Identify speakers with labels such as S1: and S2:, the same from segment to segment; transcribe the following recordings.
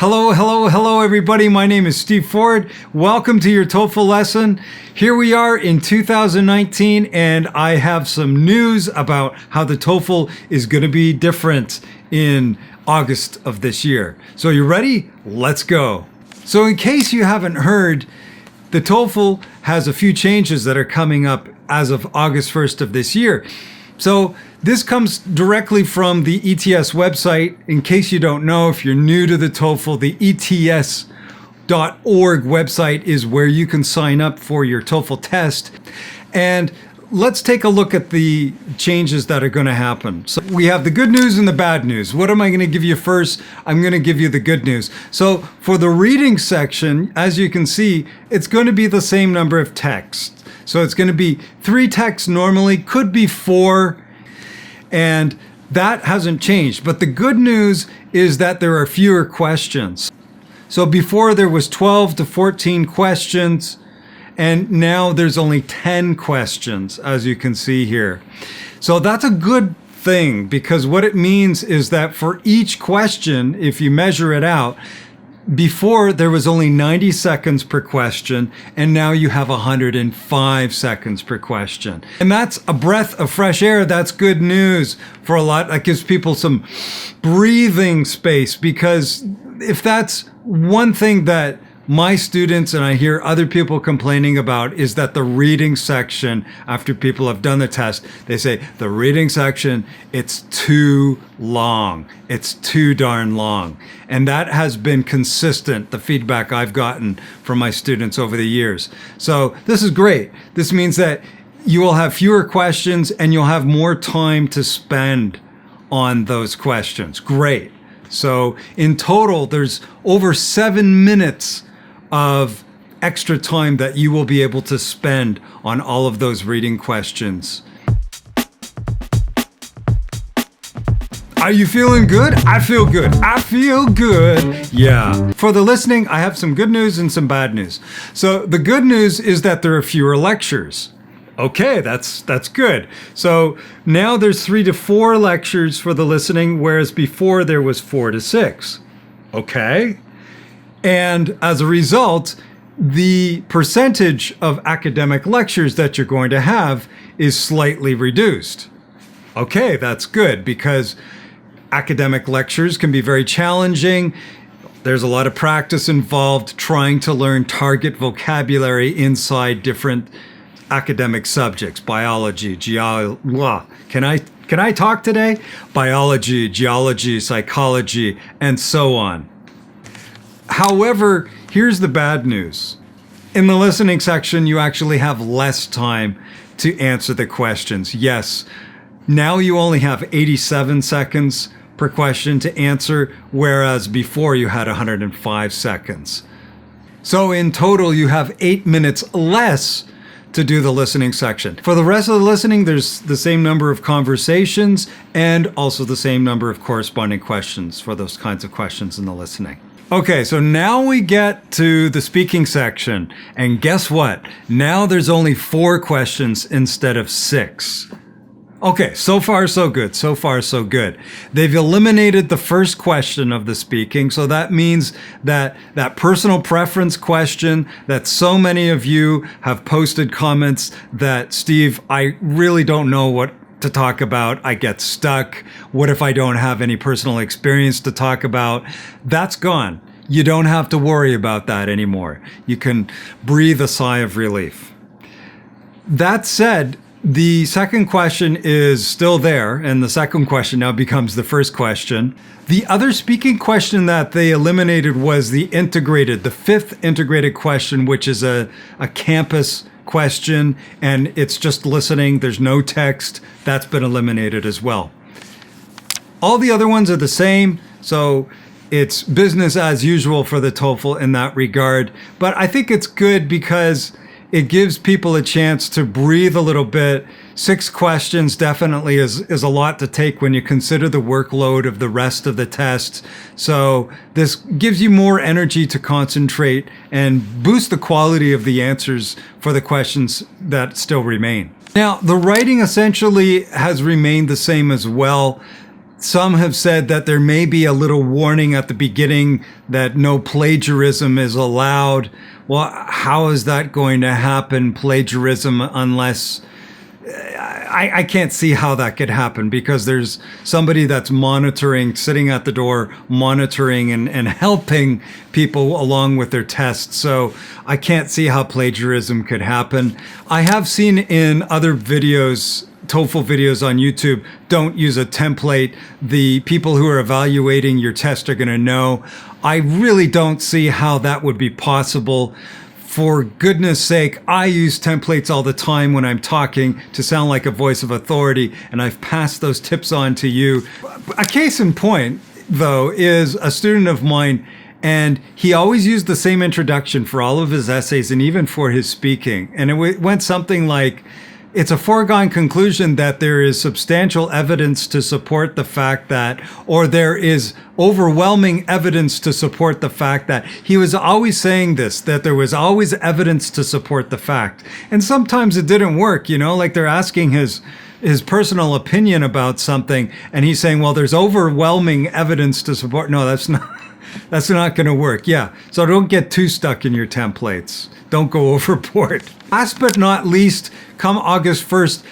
S1: Hello, hello, hello, everybody. My name is Steve Ford. Welcome to your TOEFL lesson. Here we are in 2019, and I have some news about how the TOEFL is going to be different in August of this year. So you ready? Let's go. So in case you haven't heard, the TOEFL has a few changes that are coming up as of August 1st of this year. So this comes directly from the ETS website. In case you don't know, if you're new to the TOEFL, the ETS.org website is where you can sign up for your TOEFL test. And let's take a look at the changes that are going to happen. So we have the good news and the bad news. What am I going to give you first? I'm going to give you the good news. So for the reading section, as you can see, it's going to be the same number of texts. So it's going to be 3 texts normally, could be 4, and that hasn't changed. But the good news is that there are fewer questions. So before there was 12 to 14 questions, and now there's only 10 questions, as you can see here. So that's a good thing, because what it means is that for each question, if you measure it out, before there was only 90 seconds per question, and now you have 105 seconds per question. And that's a breath of fresh air. That's good news for a lot. That gives people some breathing space, because if that's one thing that my students and I hear other people complaining about, is that the reading section, after people have done the test, they say the reading section, it's too long. It's too darn long. And that has been consistent, the feedback I've gotten from my students over the years. So this is great. This means that you will have fewer questions and you'll have more time to spend on those questions. Great. So in total, there's over 7 minutes of extra time that you will be able to spend on all of those reading questions. Are you feeling good? I feel good. I feel good. Yeah. For the listening, I have some good news and some bad news. So the good news is that there are fewer lectures. Okay, that's good. So now there's 3 to 4 lectures for the listening, whereas before there was 4 to 6. Okay. And as a result, the percentage of academic lectures that you're going to have is slightly reduced. Okay, that's good, because academic lectures can be very challenging. There's a lot of practice involved trying to learn target vocabulary inside different academic subjects, biology, Can I talk today? Biology, geology, psychology, and so on. However, here's the bad news. In the listening section, you actually have less time to answer the questions. Yes, now you only have 87 seconds per question to answer, whereas before you had 105 seconds. So in total, you have 8 minutes less to do the listening section. For the rest of the listening, there's the same number of conversations and also the same number of corresponding questions for those kinds of questions in the listening. Okay, so now we get to the speaking section, and guess what? Now there's only 4 questions instead of 6. Okay, so far so good, so far so good. They've eliminated the first question of the speaking, so that means that that personal preference question that so many of you have posted comments that, Steve, I really don't know what to talk about. I get stuck. What if I don't have any personal experience to talk about? That's gone. You don't have to worry about that anymore. You can breathe a sigh of relief. That said, the second question is still there, and the second question now becomes the first question. The other speaking question that they eliminated was the 5th integrated question, which is a campus question, and it's just listening. There's no text. That's been eliminated as well. All the other ones are the same, so it's business as usual for the TOEFL in that regard. But I think it's good because it gives people a chance to breathe a little bit. 6 questions definitely is a lot to take when you consider the workload of the rest of the test. So this gives you more energy to concentrate and boost the quality of the answers for the questions that still remain. Now, the writing essentially has remained the same as well. Some have said that there may be a little warning at the beginning that no plagiarism is allowed. Well, how is that going to happen, plagiarism, unless... I can't see how that could happen, because there's somebody that's monitoring, sitting at the door, monitoring and helping people along with their tests. So I can't see how plagiarism could happen. I have seen in other videos, TOEFL videos on YouTube, don't use a template. The people who are evaluating your test are going to know. I really don't see how that would be possible. For goodness sake, I use templates all the time when I'm talking to sound like a voice of authority, and I've passed those tips on to you. A case in point, though, is a student of mine, and he always used the same introduction for all of his essays and even for his speaking. And it went something like, it's a foregone conclusion that there is substantial evidence to support the fact that, or there is overwhelming evidence to support the fact that. He was always saying this, that there was always evidence to support the fact. And sometimes it didn't work, you know, like they're asking his personal opinion about something, and he's saying, well, there's overwhelming evidence to support. No, that's not going to work. Yeah. So don't get too stuck in your templates. Don't go overboard. Last but not least, come August 1st,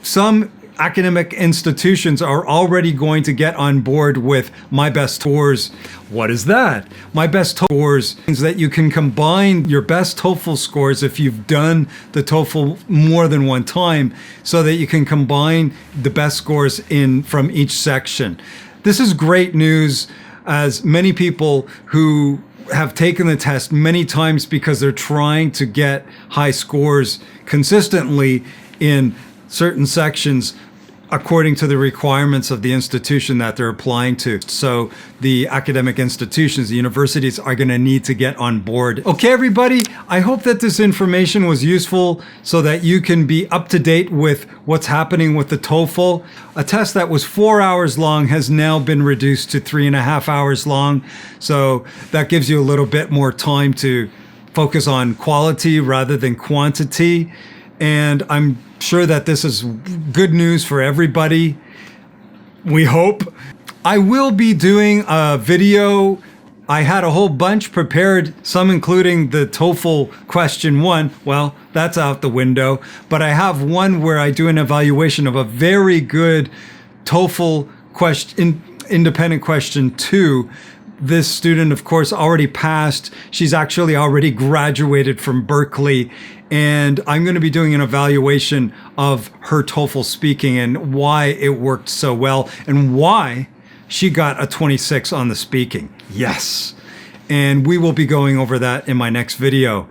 S1: some academic institutions are already going to get on board with My Best Scores. What is that? My Best Scores means that you can combine your best TOEFL scores if you've done the TOEFL more than one time, so that you can combine the best scores from each section. This is great news, as many people who have taken the test many times because they're trying to get high scores consistently in certain sections according to the requirements of the institution that they're applying to. So the academic institutions, the universities, are going to need to get on board. Okay, everybody, I hope that this information was useful so that you can be up to date with what's happening with the TOEFL. A test that was 4 hours long has now been reduced to 3.5 hours long. So that gives you a little bit more time to focus on quality rather than quantity. And I'm sure that this is good news for everybody. We hope. I will be doing a video. I had a whole bunch prepared, some including the TOEFL question 1. Well, that's out the window. But I have one where I do an evaluation of a very good TOEFL independent question 2. This student, of course, already passed. She's actually already graduated from Berkeley. And I'm going to be doing an evaluation of her TOEFL speaking and why it worked so well and why she got a 26 on the speaking. Yes. And we will be going over that in my next video.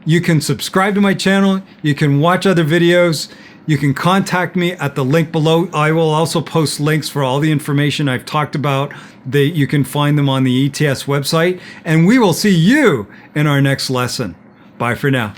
S1: You can subscribe to my channel. You can watch other videos. You can contact me at the link below. I will also post links for all the information I've talked about. You can find them on the ETS website. And we will see you in our next lesson. Bye for now.